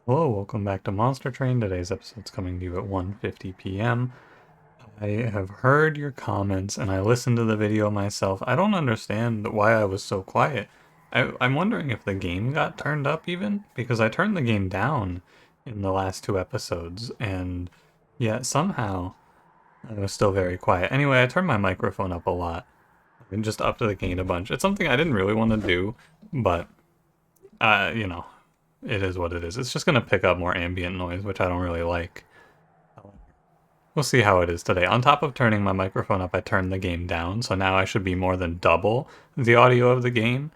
Hello, welcome back to Monster Train. Today's episode's coming to you at 1:50 p.m. I have heard your comments and I listened to the video myself. I don't understand why I was so quiet. I'm wondering if the game got turned up even, because I turned the game down in the last two episodes, and yet somehow I was still very quiet. Anyway, I turned my microphone up a lot and just upped the gain a bunch. It's something I didn't really want to do, but, you know, it is what it is. It's just going to pick up more ambient noise, which I don't really like. We'll see how it is today. On top of turning my microphone up, I turned the game down, so now I should be more than double the audio of the game.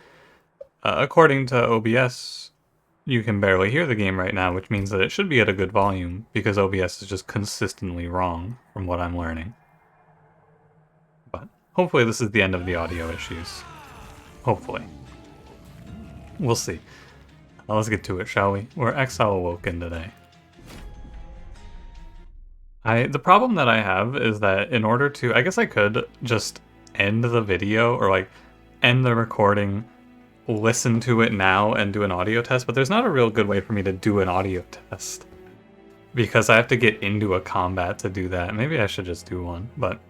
According to OBS, you can barely hear the game right now, which means that it should be at a good volume, because OBS is just consistently wrong, from what I'm learning. But hopefully this is the end of the audio issues. Hopefully. We'll see. Now let's get to it, shall we? We're Ex Awoken today. The problem that I have is that in order to, I guess I could just end the video or like end the recording, listen to it now and do an audio test, but there's not a real good way for me to do an audio test because I have to get into a combat to do that. Maybe I should just do one, but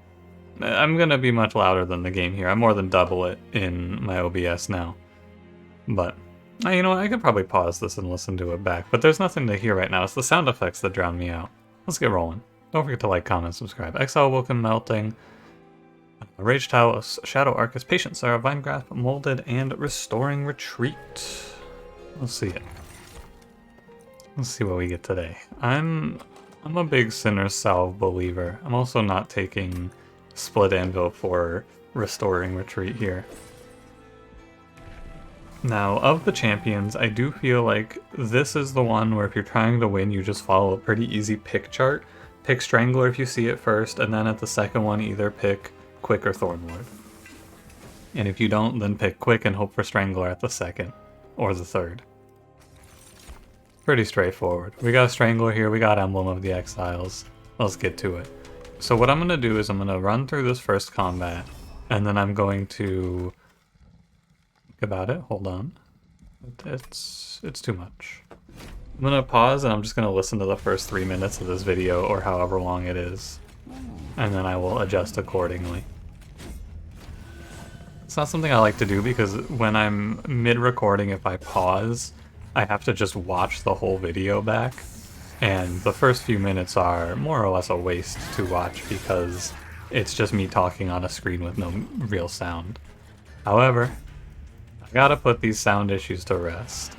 I'm gonna be much louder than the game here. I'm more than double it in my OBS now. But, you know what, I could probably pause this and listen to it back, but there's nothing to hear right now. It's the sound effects that drown me out. Let's get rolling. Don't forget to like, comment, subscribe. Ex Awoken Melting, Rage Talos, Shadow Arcus, Patient Sarah, Vine Grasp, Molded, and Restoring Retreat. Let's see it. Let's see what we get today. I'm a big Sinner's Salve believer. I'm also not taking Split Anvil for Restoring Retreat here. Now, of the champions, I do feel like this is the one where if you're trying to win, you just follow a pretty easy pick chart. Pick Strangler if you see it first, and then at the second one, either pick Quick or Thornlord. And if you don't, then pick Quick and hope for Strangler at the second, or the third. Pretty straightforward. We got Strangler here, we got Emblem of the Exiles. Let's get to it. So what I'm going to do is I'm going to run through this first combat, and then I'm going to think about it. Hold on. It's too much. I'm gonna pause and I'm just gonna listen to the first 3 minutes of this video, or however long it is, and then I will adjust accordingly. It's not something I like to do because when I'm mid-recording, if I pause, I have to just watch the whole video back, and the first few minutes are more or less a waste to watch because it's just me talking on a screen with no real sound. However, I gotta put these sound issues to rest.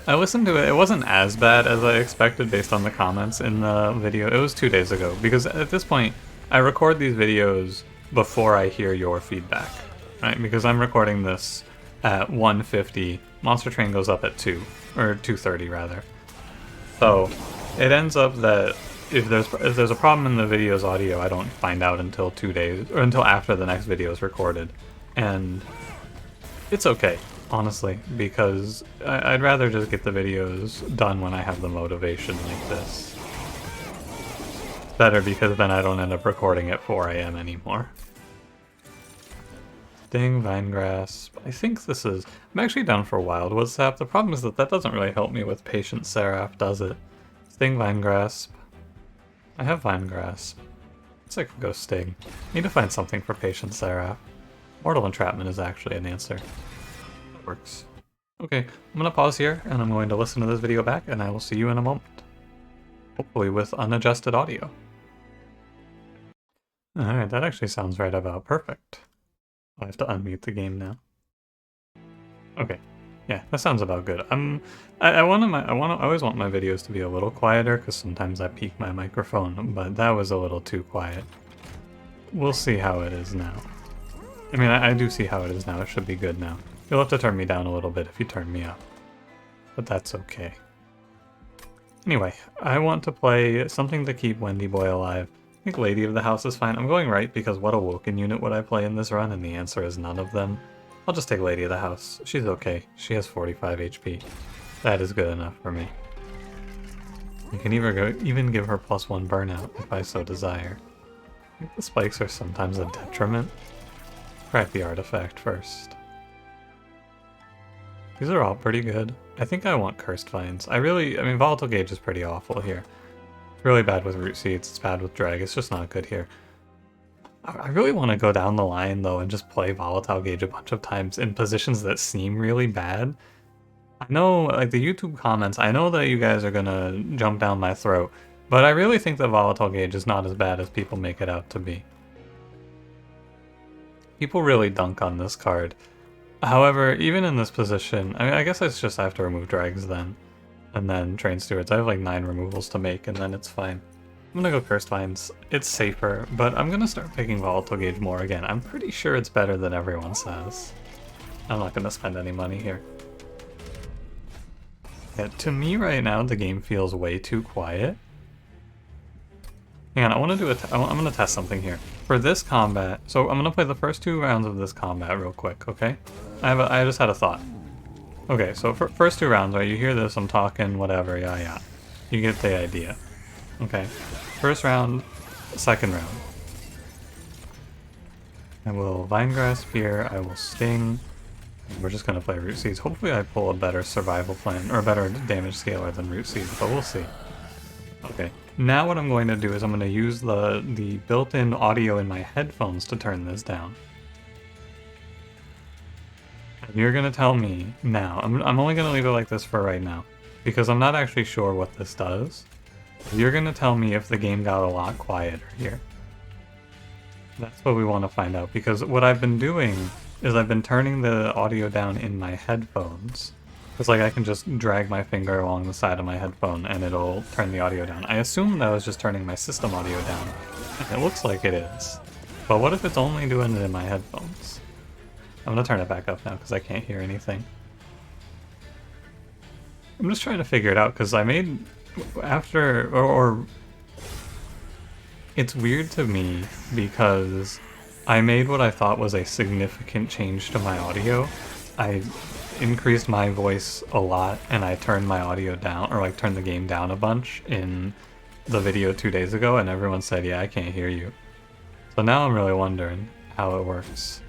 I listened to it, it wasn't as bad as I expected based on the comments in the video. It was 2 days ago, because at this point, I record these videos before I hear your feedback, right? Because I'm recording this at 1:50, Monster Train goes up at 2, or 2:30 rather. So, it ends up that if there's a problem in the video's audio, I don't find out until 2 days, or until after the next video is recorded. And it's okay, honestly, because I'd rather just get the videos done when I have the motivation like this. Better because then I don't end up recording at 4 AM anymore. Sting, Vine Grasp. I think this is... I'm actually down for Wildwood Sap. The problem is that that doesn't really help me with Patient Seraph, does it? Sting, Vine Grasp. I have Vine Grasp. Guess I could go Sting. Need to find something for Patient Seraph. Mortal Entrapment is actually an answer. That works. Okay, I'm gonna pause here, and I'm going to listen to this video back, and I will see you in a moment. Hopefully with unadjusted audio. Alright, that actually sounds right about perfect. I have to unmute the game now. Okay, yeah, that sounds about good. I always want my videos to be a little quieter, because sometimes I peak my microphone, but that was a little too quiet. We'll see how it is now. I mean, I do see how it is now. It should be good now. You'll have to turn me down a little bit if you turn me up. But that's okay. Anyway, I want to play something to keep Wendy Boy alive. I think Lady of the House is fine. I'm going right because what Awoken unit would I play in this run? And the answer is none of them. I'll just take Lady of the House. She's okay. She has 45 HP. That is good enough for me. You can even give her +1 burnout if I so desire. I think the spikes are sometimes a detriment. Crack the artifact first. These are all pretty good. I think I want Cursed Vines. I mean, Volatile Gauge is pretty awful here. It's really bad with Root Seeds, it's bad with Drag, it's just not good here. I really want to go down the line, though, and just play Volatile Gauge a bunch of times in positions that seem really bad. I know, like, the YouTube comments, I know that you guys are gonna jump down my throat, but I really think that Volatile Gauge is not as bad as people make it out to be. People really dunk on this card. However, even in this position, I mean, I guess it's just I have to remove Drags then. And then Train Stewards. I have like 9 removals to make, and then it's fine. I'm gonna go Cursed Vines. It's safer, but I'm gonna start picking Volatile Gauge more again. I'm pretty sure it's better than everyone says. I'm not gonna spend any money here. Yeah, to me right now, the game feels way too quiet. Hang on, I want to do I'm gonna test something here. For this combat, so I'm gonna play the first 2 rounds of this combat real quick, okay? I just had a thought. Okay, so for first 2 rounds, right, you hear this, I'm talking, whatever, yeah. You get the idea. Okay. First round, second round. I will Vinegrass Spear, I will Sting. We're just gonna play Root Seeds. Hopefully I pull a better survival plan, or a better damage scaler than Root Seeds, but we'll see. Okay, now what I'm going to do is I'm going to use the built-in audio in my headphones to turn this down. And you're going to tell me now, I'm only going to leave it like this for right now, because I'm not actually sure what this does. You're going to tell me if the game got a lot quieter here. That's what we want to find out, because what I've been doing is I've been turning the audio down in my headphones. It's like I can just drag my finger along the side of my headphone and it'll turn the audio down. I assume that I was just turning my system audio down. It looks like it is. But what if it's only doing it in my headphones? I'm gonna turn it back up now because I can't hear anything. I'm just trying to figure it out because I made after or it's weird to me because I made what I thought was a significant change to my audio. I increased my voice a lot and I turned my audio down, or like turned the game down a bunch in the video 2 days ago, and everyone said, yeah, I can't hear you. So now I'm really wondering how it works.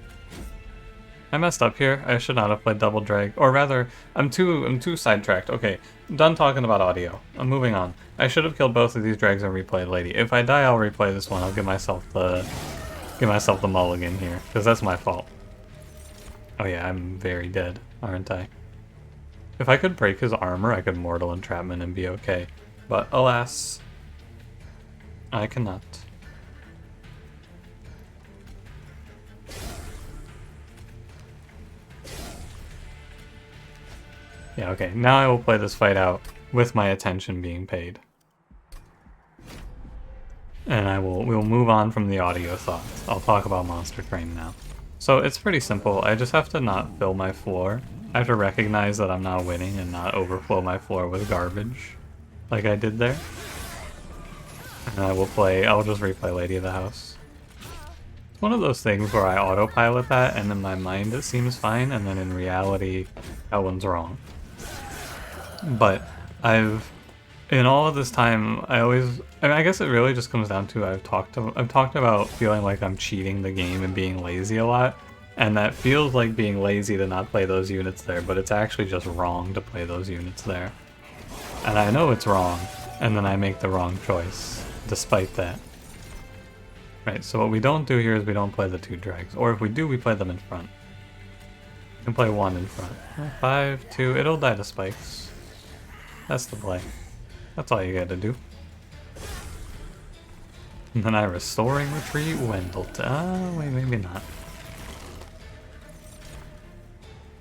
I messed up here. I should not have played Double Drag, or rather, I'm too sidetracked. Okay, done talking about audio. I'm moving on. I should have killed both of these drags and replayed Lady. If I die, I'll replay this one. I'll give myself the mulligan here, because that's my fault. Oh yeah, I'm very dead, aren't I? If I could break his armor, I could Mortal Entrapment and be okay. But alas, I cannot. Yeah, okay, now I will play this fight out with my attention being paid. And we'll move on from the audio thoughts. I'll talk about Monster Train now. So it's pretty simple. I just have to not fill my floor. I have to recognize that I'm not winning and not overflow my floor with garbage like I did there. And I'll just replay Lady of the House. It's one of those things where I autopilot that and in my mind it seems fine, and then in reality that one's wrong. But in all of this time, I guess it really just comes down to I've talked about feeling like I'm cheating the game and being lazy a lot, and that feels like being lazy to not play those units there, but it's actually just wrong to play those units there. And I know it's wrong, and then I make the wrong choice, despite that. Right, so what we don't do here is we don't play the 2 drags, or if we do, we play them in front. You can play 1 in front. 5, 2, it'll die to spikes. That's the play. That's all you gotta do. And then I Restoring Retreat Wendell. Wait, maybe not.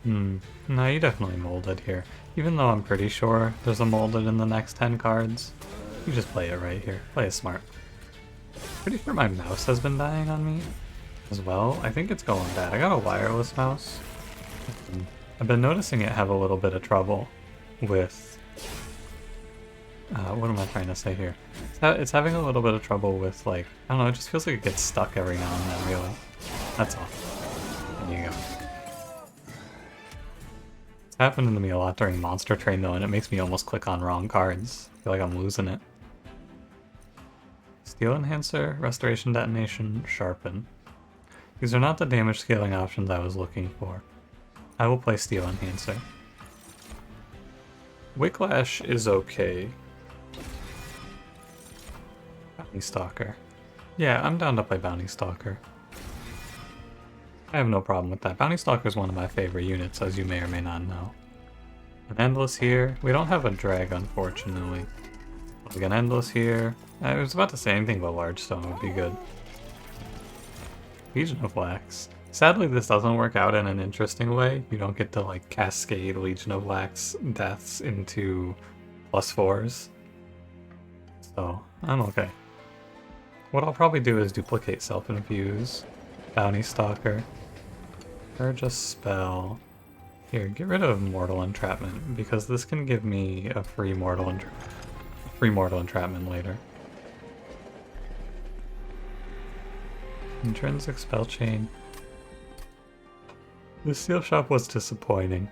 No, you definitely molded here. Even though I'm pretty sure there's a molded in the next 10 cards. You just play it right here. Play it smart. Pretty sure my mouse has been dying on me as well. I think it's going bad. I got a wireless mouse. I've been noticing it have a little bit of trouble with... what am I trying to say here? It's having a little bit of trouble with, like, I don't know, it just feels like it gets stuck every now and then, really. That's all. There you go. It's happened to me a lot during Monster Train, though, and it makes me almost click on wrong cards. I feel like I'm losing it. Steel Enhancer, Restoration Detonation, Sharpen. These are not the damage scaling options I was looking for. I will play Steel Enhancer. Wicklash is okay. Bounty Stalker. Yeah, I'm down to play Bounty Stalker. I have no problem with that. Bounty Stalker is one of my favorite units, as you may or may not know. An Endless here. We don't have a drag, unfortunately. Like an Endless here. I was about to say anything but Large Stone would be good. Legion of Wax. Sadly, this doesn't work out in an interesting way. You don't get to, like, cascade Legion of Wax deaths into +4s. So, I'm okay. What I'll probably do is duplicate Self-Infuse, Bounty Stalker, Purge a spell. Here, get rid of Mortal Entrapment, because this can give me a free Mortal Entrapment later. Intrinsic Spell Chain. The Steel Shop was disappointing.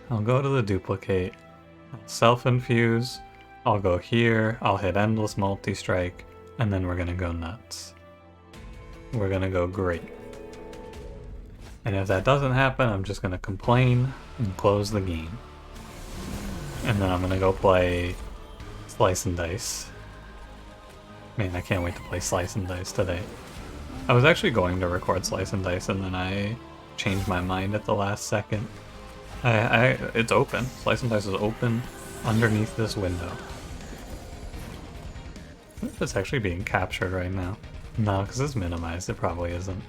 I'll go to the duplicate. I'll Self-Infuse. I'll go here. I'll hit Endless Multi-Strike. And then we're gonna go nuts. We're gonna go great. And if that doesn't happen, I'm just gonna complain and close the game. And then I'm gonna go play Slice and Dice. Man, I can't wait to play Slice and Dice today. I was actually going to record Slice and Dice and then I changed my mind at the last second. It's open. Slice and Dice is open underneath this window. I wonder if it's actually being captured right now. No, because it's minimized. It probably isn't.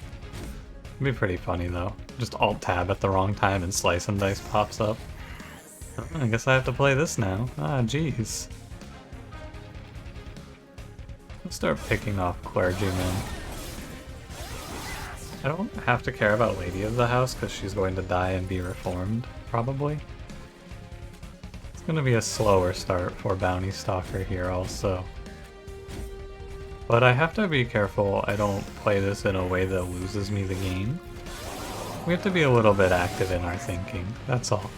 It'd be pretty funny though. Just Alt-Tab at the wrong time and Slice and Dice pops up. Oh, I guess I have to play this now. Ah, jeez. Let's start picking off clergymen. I don't have to care about Lady of the House because she's going to die and be reformed, probably. It's going to be a slower start for Bounty Stalker here also. But I have to be careful I don't play this in a way that loses me the game. We have to be a little bit active in our thinking, that's all.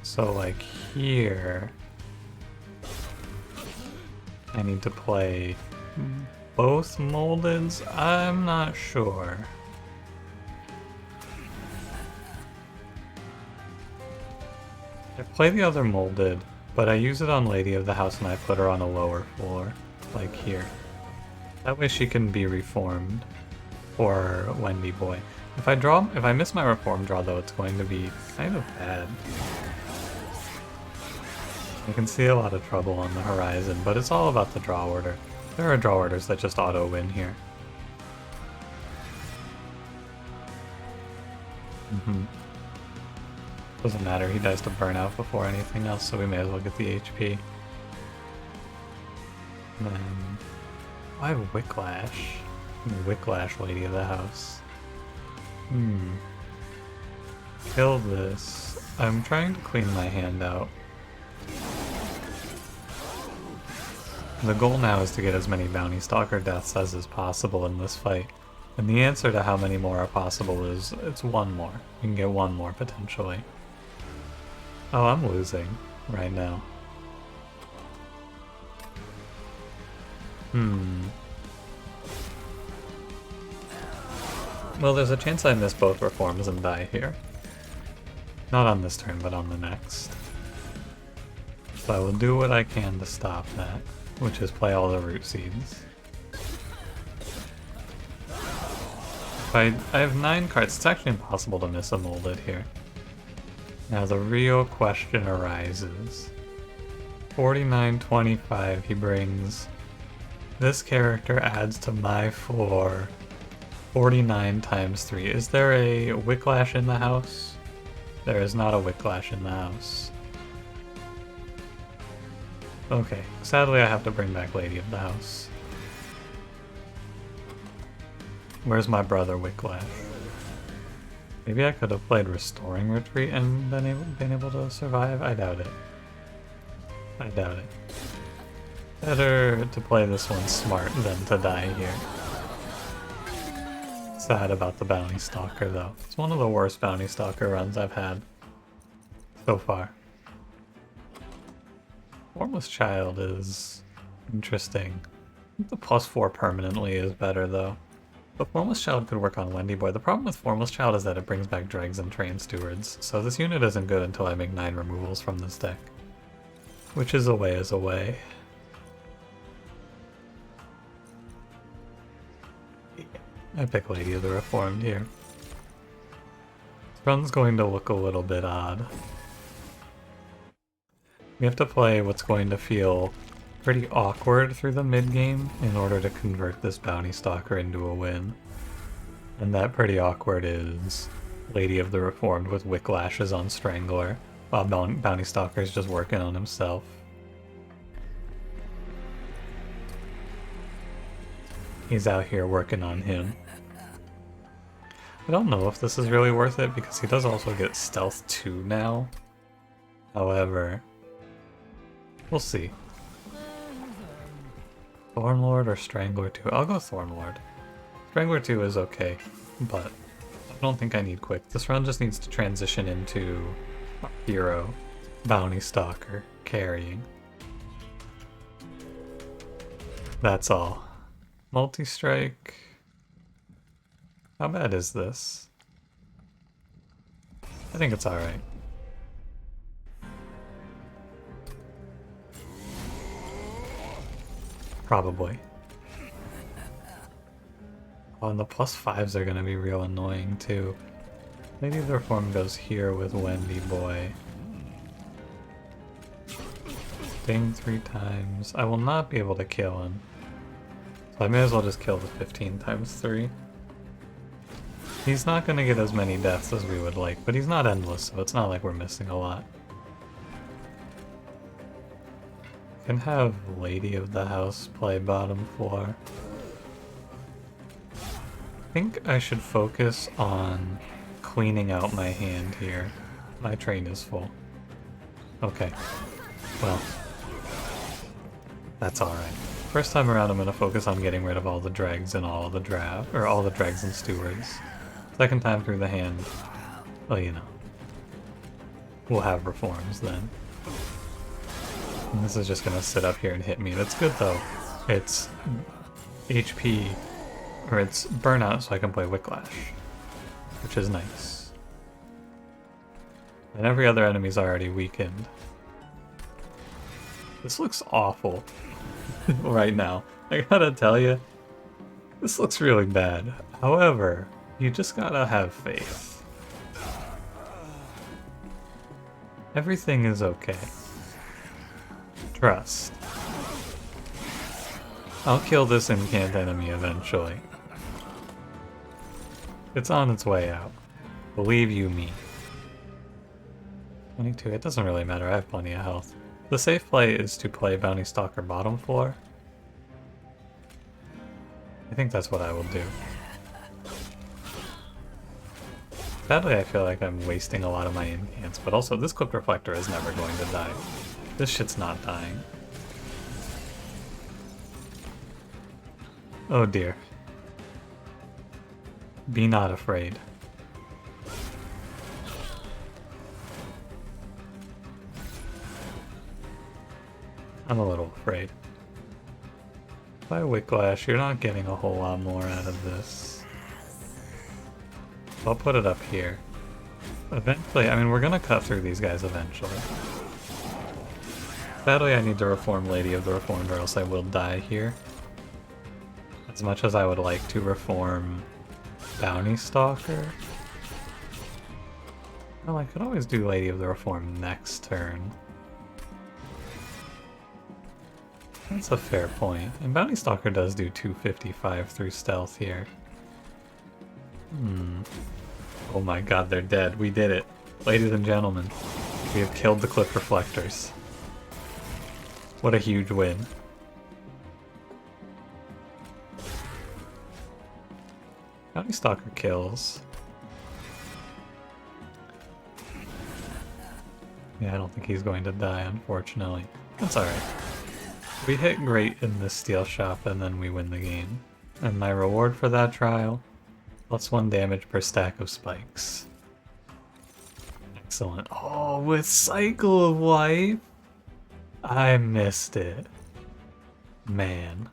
So like here, I need to play both Moldeds? I'm not sure. I play the other Molded, but I use it on Lady of the House and I put her on a lower floor, like here. That way she can be reformed for Wendy Boy. If I miss my reform draw though, it's going to be kind of bad. I can see a lot of trouble on the horizon, but it's all about the draw order. There are draw orders that just auto-win here. Doesn't matter, he dies to burnout before anything else, so we may as well get the HP. And then... I have Wicklash. Wicklash, Lady of the House. Kill this. I'm trying to clean my hand out. The goal now is to get as many Bounty Stalker deaths as is possible in this fight. And the answer to how many more are possible is, it's one more. You can get one more, potentially. Oh, I'm losing right now. Well, there's a chance I miss both reforms and die here. Not on this turn, but on the next. So I will do what I can to stop that, which is play all the root seeds. I have 9 cards. It's actually impossible to miss a Molded here. Now the real question arises. 49-25 he brings. This character adds to my floor 49 times 3. Is there a Wicklash in the house? There is not a Wicklash in the house. Okay, sadly I have to bring back Lady of the House. Where's my brother Wicklash? Maybe I could have played Restoring Retreat and been able to survive? I doubt it. I doubt it. Better to play this one smart than to die here. Sad about the Bounty Stalker though. It's one of the worst Bounty Stalker runs I've had so far. Formless Child is interesting. I think the +4 permanently is better though. But Formless Child could work on Wendy Boy. The problem with Formless Child is that it brings back Dregs and Train Stewards, so this unit isn't good until I make 9 removals from this deck. Which is a way. I pick Lady of the Reformed here. This run's going to look a little bit odd. We have to play what's going to feel pretty awkward through the mid-game in order to convert this Bounty Stalker into a win. And that pretty awkward is Lady of the Reformed with Wicklashes on Strangler, while Bounty Stalker's just working on himself. He's out here working on him. I don't know if this is really worth it because he does also get Stealth 2 now. However, we'll see. Thornlord or Strangler 2? I'll go Thornlord. Strangler 2 is okay, but I don't think I need quick. This run just needs to transition into hero, Bounty Stalker, carrying. That's all. Multi-strike. How bad is this? I think it's alright. Probably. Oh, and the +5s are gonna be real annoying too. Lady of the Reform goes here with Wendy Boy. Ding 3 times. I will not be able to kill him. So I may as well just kill the 15 times 3. He's not gonna get as many deaths as we would like, but he's not endless, so it's not like we're missing a lot. Can have Lady of the House play bottom floor. I think I should focus on cleaning out my hand here. My train is full. Okay. Well, that's alright. First time around I'm gonna focus on getting rid of all the dregs and all the all the dregs and stewards. Second time through the hand, well, you know. We'll have reforms then. And this is just gonna sit up here and hit me. That's good though. It's HP, or it's burnout so I can play Wicklash, which is nice. And every other enemy's already weakened. This looks awful right now. I gotta tell you, this looks really bad. However, you just gotta have faith. Everything is okay. Trust. I'll kill this incant enemy eventually. It's on its way out. Believe you me. 22, it doesn't really matter, I have plenty of health. The safe play is to play Bounty Stalker bottom floor. I think that's what I will do. Sadly, I feel like I'm wasting a lot of my incants, but also this Clip Reflector is never going to die. This shit's not dying. Oh dear. Be not afraid. I'm a little afraid. By Wicklash, you're not getting a whole lot more out of this. I'll put it up here. Eventually, I mean, we're gonna cut through these guys eventually. Sadly, I need to reform Lady of the Reformed or else I will die here. As much as I would like to reform Bounty Stalker. Well, I could always do Lady of the Reformed next turn. That's a fair point. And Bounty Stalker does do 255 through stealth here. Oh my god, they're dead. We did it. Ladies and gentlemen, we have killed the Clip Reflectors. What a huge win. Bounty Stalker kills. Yeah, I don't think he's going to die, unfortunately. That's alright. We hit great in this steel shop and then we win the game. And my reward for that trial? +1 damage per stack of spikes. Excellent. Oh, with Cycle of Life? I missed it. Man.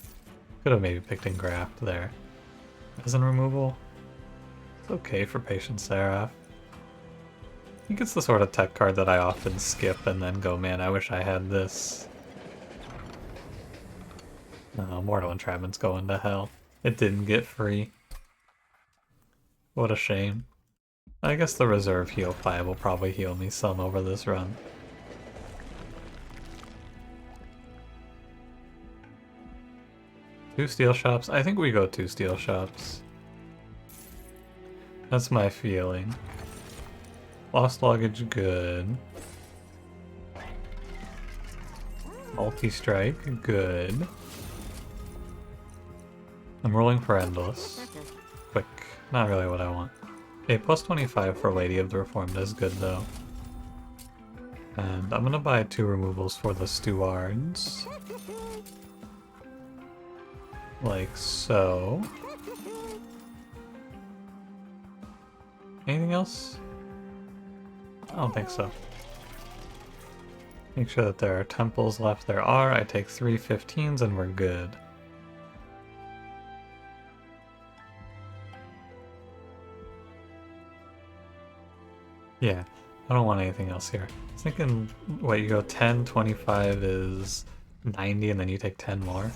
Could have maybe picked Engraft there. Prison removal. It's okay for Patient Seraph. I think it's the sort of tech card that I often skip and then go, man, I wish I had this. No, Mortal Entrapment's going to hell. It didn't get free. What a shame. I guess the reserve heal 5 will probably heal me some over this run. Two steel shops? I think we go 2 steel shops. That's my feeling. Lost luggage, good. Multi-strike, good. I'm rolling for endless. Quick, not really what I want. Okay, plus 25 for Lady of the Reformed is good though. And I'm gonna buy 2 removals for the stewards. Like so. Anything else? I don't think so. Make sure that there are temples left. There are. I take 3 15s and we're good. Yeah, I don't want anything else here. I was thinking, what, you go 10, 25 is 90 and then you take 10 more?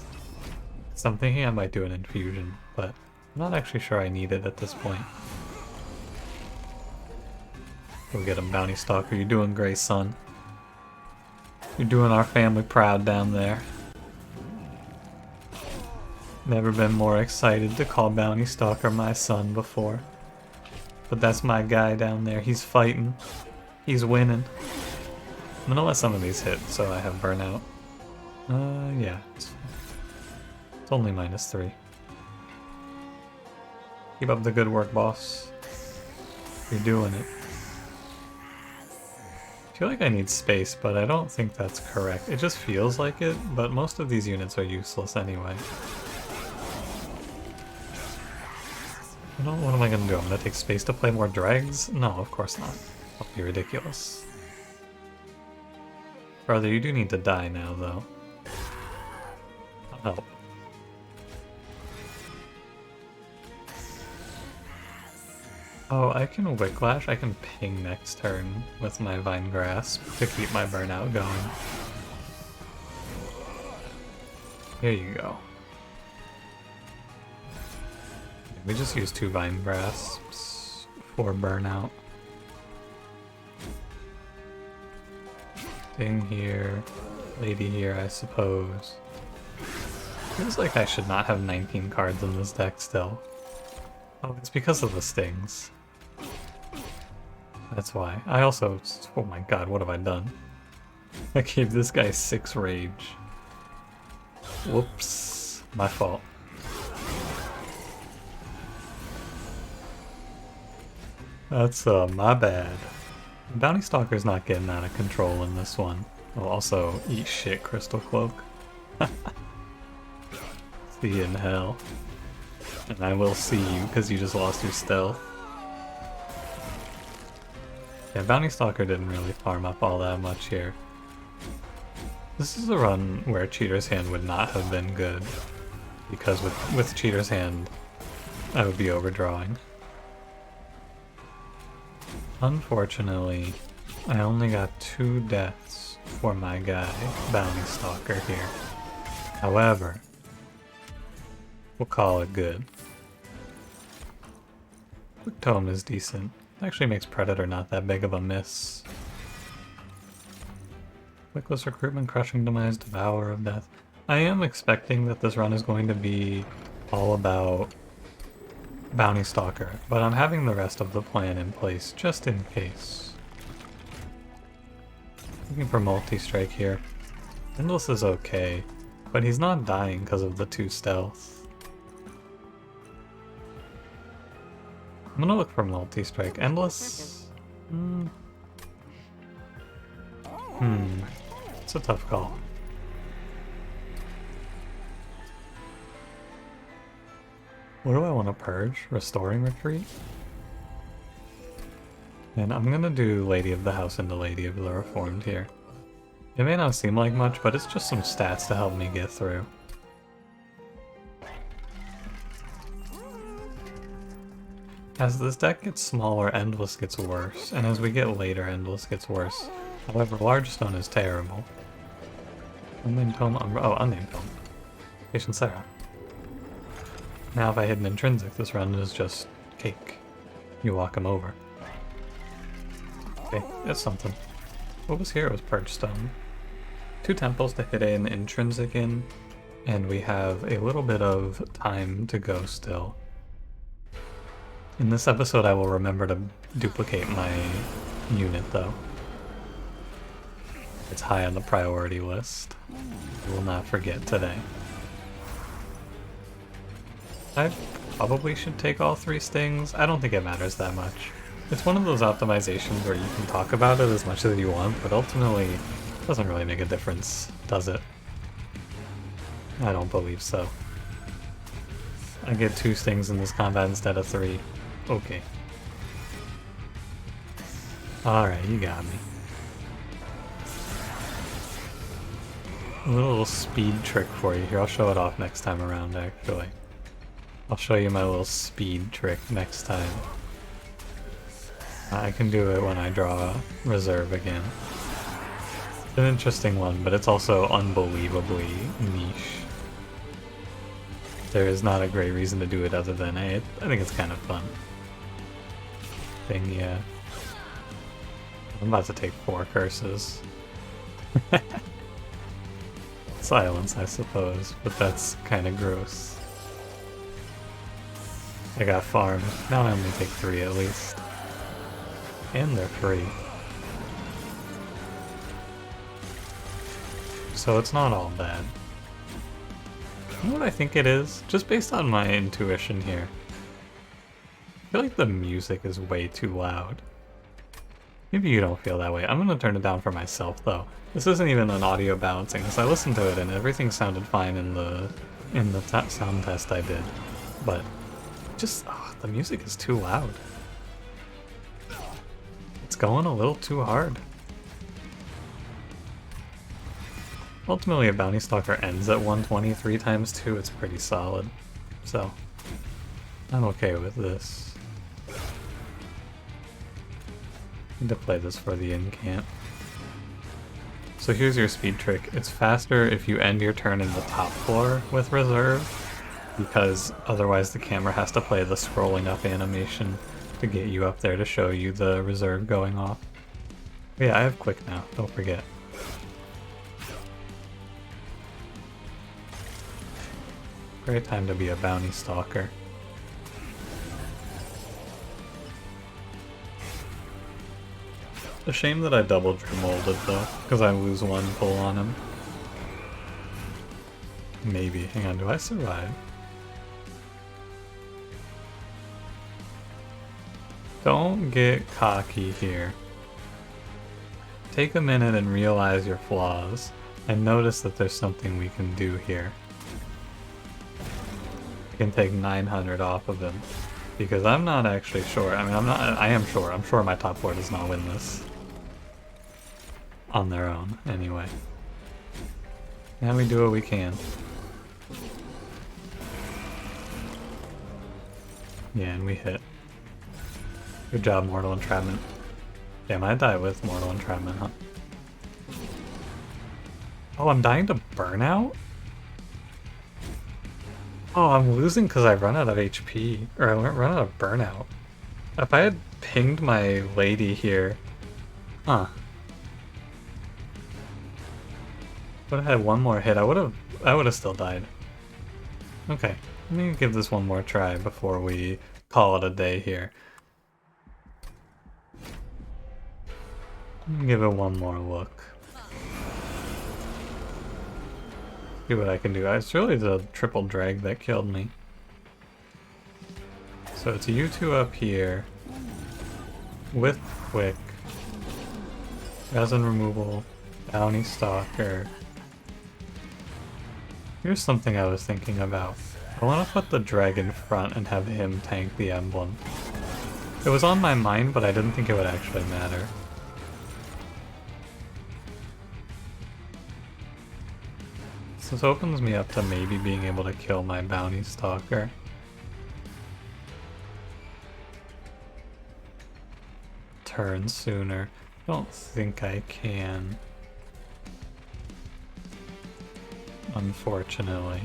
So I'm thinking I might do an infusion, but I'm not actually sure I need it at this point. Go get him, Bounty Stalker. You're doing great, son. You're doing our family proud down there. Never been more excited to call Bounty Stalker my son before. But that's my guy down there. He's fighting. He's winning. I'm gonna let some of these hit so I have burnout. Yeah. It's only -3. Keep up the good work, boss. You're doing it. I feel like I need space, but I don't think that's correct. It just feels like it, but most of these units are useless anyway. What am I gonna do? I'm gonna take space to play more dregs? No, of course not. That'll be ridiculous. Brother, you do need to die now, though. I'll help. Oh, I can Wicklash. I can ping next turn with my Vine Grasp to keep my burnout going. Here you go. We just use 2 Vine Grasps for burnout. Thing here, lady here, I suppose. Feels like I should not have 19 cards in this deck still. Oh, it's because of the stings. That's why. I also... Oh my god, what have I done? I gave this guy 6 rage. Whoops. My fault. That's, my bad. Bounty Stalker's not getting out of control in this one. I'll also eat shit, Crystal Cloak. See you in hell. And I will see you, because you just lost your stealth. Yeah, Bounty Stalker didn't really farm up all that much here. This is a run where Cheater's Hand would not have been good. Because with Cheater's Hand, I would be overdrawing. Unfortunately, I only got 2 deaths for my guy, Bounty Stalker here. However, we'll call it good. Quick Tome is decent. It actually makes Predator not that big of a miss. Wickless Recruitment, Crushing Demise, Devourer of Death. I am expecting that this run is going to be all about Bounty Stalker, but I'm having the rest of the plan in place just in case. Looking for multi-strike here. Endless is okay, but he's not dying because of the 2 stealth. I'm gonna look for multi-strike. Endless? It's a tough call. What do I want to purge? Restoring Retreat? And I'm gonna do Lady of the House into Lady of the Reformed here. It may not seem like much, but it's just some stats to help me get through. As this deck gets smaller, Endless gets worse, and as we get later, Endless gets worse. However, Large Stone is terrible. Unnamed Tome, Unnamed Tome. Patient Sarah. Now if I hit an Intrinsic, this run is just cake. You walk him over. Okay, that's something. What was here? It was Purge Stone. 2 temples to hit an Intrinsic in, and we have a little bit of time to go still. In this episode I will remember to duplicate my unit though. It's high on the priority list. I will not forget today. I probably should take all 3 stings. I don't think it matters that much. It's one of those optimizations where you can talk about it as much as you want, but ultimately it doesn't really make a difference, does it? I don't believe so. I get 2 stings in this combat instead of 3. Okay. Alright, you got me. A little speed trick for you here. I'll show it off next time around, actually. I'll show you my little speed trick next time. I can do it when I draw Reserve again. It's an interesting one, but it's also unbelievably niche. There is not a great reason to do it other than, hey, I think it's kind of fun. Thing, yeah. I'm about to take 4 curses. Silence, I suppose, but that's kind of gross. I got farmed. Now I only take 3 at least. And they're free. So it's not all bad. You know what I think it is? Just based on my intuition here. I feel like the music is way too loud. Maybe you don't feel that way. I'm gonna turn it down for myself though. This isn't even an audio balancing, because I listened to it and everything sounded fine in the sound test I did. But just, the music is too loud. It's going a little too hard. Ultimately, a Bounty Stalker ends at 120 3 times 2. It's pretty solid. So, I'm okay with this. Need to play this for the incant. So here's your speed trick. It's faster if you end your turn in the top floor with Reserve, because otherwise the camera has to play the scrolling up animation to get you up there to show you the Reserve going off. But yeah, I have Quick now, don't forget. Great time to be a Bounty Stalker. A shame that I double Drew Molded though, because I lose 1 pull on him. Maybe. Hang on, do I survive? Don't get cocky here. Take a minute and realize your flaws, and notice that there's something we can do here. I can take 900 off of him, because I'm not actually sure. I mean, I am sure. I'm sure my top 4 does not win this. On their own, anyway. Now we do what we can. Yeah, and we hit. Good job, Mortal Entrapment. Damn, I die with Mortal Entrapment, huh? Oh, I'm dying to Burnout? Oh, I'm losing because I run out of HP. Or I run out of Burnout. If I had pinged my lady here... Huh. Would have had 1 more hit. I would have still died. Okay, let me give this 1 more try before we call it a day here. Let me give it 1 more look. See what I can do. It's really the triple drag that killed me. So it's you 2 up here with Quick, Resin Removal, Bounty Stalker. Here's something I was thinking about. I want to put the dragon front and have him tank the emblem. It was on my mind, but I didn't think it would actually matter. So this opens me up to maybe being able to kill my Bounty Stalker. turn sooner. I don't think I can. Unfortunately.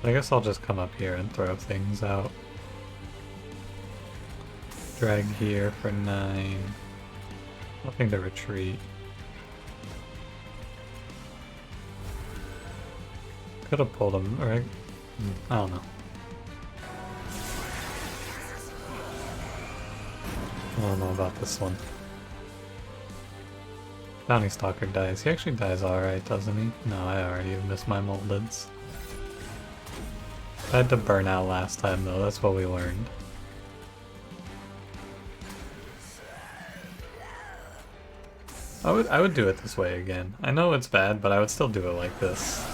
I guess I'll just come up here and throw things out. Drag here for 9. Nothing to retreat. Could have pulled him, right? I don't know. I don't know about this one. Bounty Stalker dies. He actually dies alright, doesn't he? No, I already missed my moldeds. I had to burn out last time though, that's what we learned. I would do it this way again. I know it's bad, but I would still do it like this.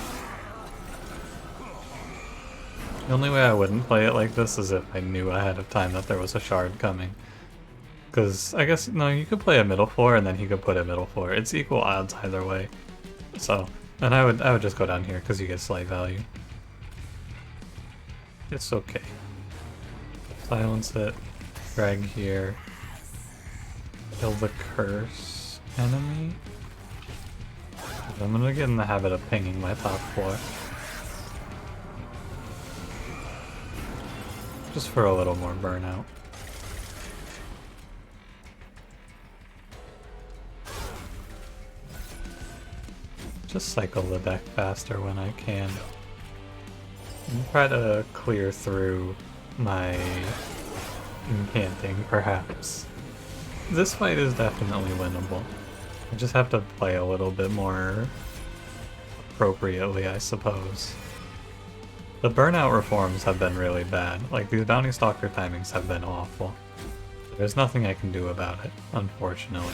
The only way I wouldn't play it like this is if I knew ahead of time that there was a shard coming. Because I guess, no, you could play a middle floor and then he could put a middle floor. It's equal odds either way. So, and I would just go down here because you get slight value. It's okay. Silence it. Drag here. Kill the curse enemy. I'm gonna get in the habit of pinging my top floor. Just for a little more burnout. Just cycle the deck faster when I can. And try to clear through my incanting, perhaps. This fight is definitely winnable. I just have to play a little bit more appropriately, I suppose. The burnout reforms have been really bad. Like, these Bounty Stalker timings have been awful. There's nothing I can do about it, unfortunately.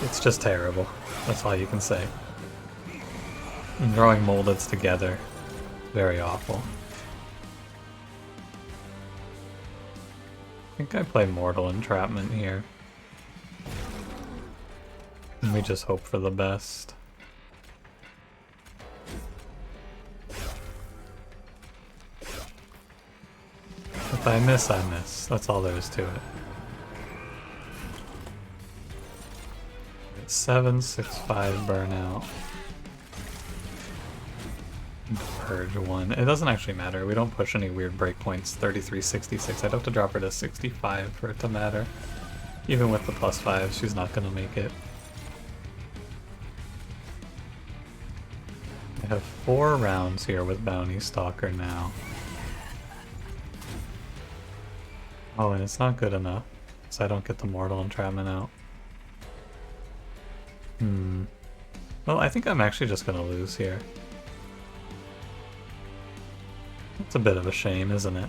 It's just terrible. That's all you can say. And drawing moldeds together, very awful. I think I play Mortal Entrapment here. And we just hope for the best. If I miss, I miss. That's all there is to it. It's 7, 6, 5 burnout. Purge 1. It doesn't actually matter. We don't push any weird breakpoints. 33, 66. I'd have to drop her to 65 for it to matter. Even with the +5, she's not gonna make it. I have 4 rounds here with Bounty Stalker now. Oh, and it's not good enough, so I don't get the Mortal Entrapment out. Well, I think I'm actually just gonna lose here. It's a bit of a shame, isn't it?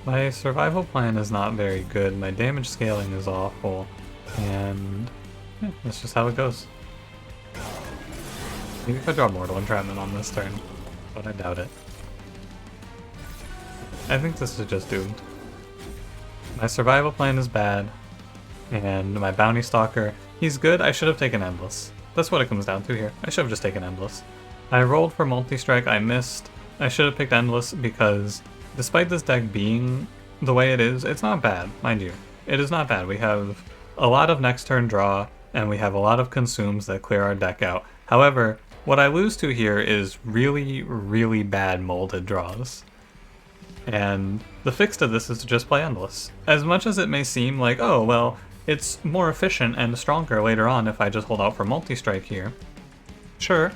My survival plan is not very good, my damage scaling is awful, and yeah, that's just how it goes. Maybe if I draw Mortal Entrapment on this turn, but I doubt it. I think this is just doomed. My survival plan is bad, and my Bounty Stalker, he's good. I should have taken Endless. That's what it comes down to here. I should have just taken Endless. I rolled for multi-strike, I missed. I should have picked Endless because despite this deck being the way it is, it's not bad, mind you. It is not bad. We have a lot of next turn draw, and we have a lot of consumes that clear our deck out. However, what I lose to here is really, really bad molded draws. And the fix to this is to just play Endless. As much as it may seem like, oh, well, it's more efficient and stronger later on if I just hold out for multi-strike here. Sure.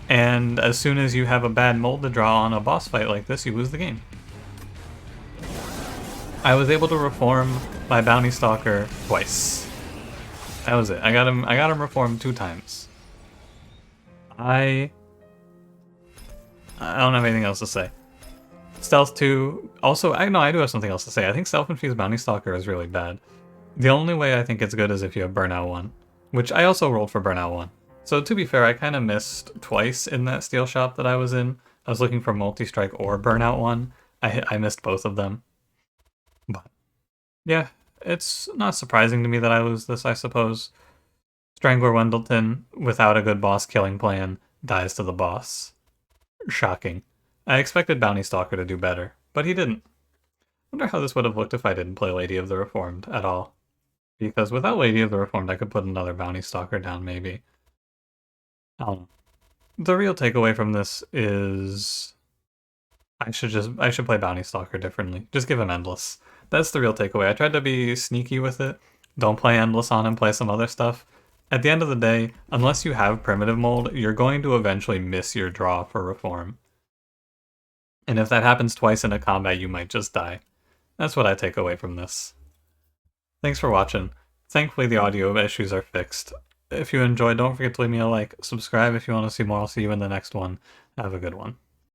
And as soon as you have a bad molded draw on a boss fight like this, you lose the game. I was able to reform my Bounty Stalker twice. That was it. I got him reformed 2 times. I don't have anything else to say. Stealth 2, also, I do have something else to say. I think Self-Infused Bounty Stalker is really bad. The only way I think it's good is if you have Burnout 1, which I also rolled for Burnout 1. So to be fair, I kind of missed twice in that steel shop that I was in. I was looking for Multi-Strike or Burnout 1. I missed both of them. But yeah, it's not surprising to me that I lose this, I suppose. Strangler Wendleton, without a good boss killing plan, dies to the boss. Shocking. I expected Bounty Stalker to do better, but he didn't. Wonder how this would have looked if I didn't play Lady of the Reformed at all. Because without Lady of the Reformed, I could put another Bounty Stalker down, maybe. I don't know. The real takeaway from this is I should play Bounty Stalker differently. Just give him Endless. That's the real takeaway. I tried to be sneaky with it. Don't play Endless on him, play some other stuff. At the end of the day, unless you have Primitive Mold, you're going to eventually miss your draw for Reform. And if that happens twice in a combat, you might just die. That's what I take away from this. Thanks for watching. Thankfully, the audio issues are fixed. If you enjoyed, don't forget to leave me a like. Subscribe if you want to see more. I'll see you in the next one. Have a good one.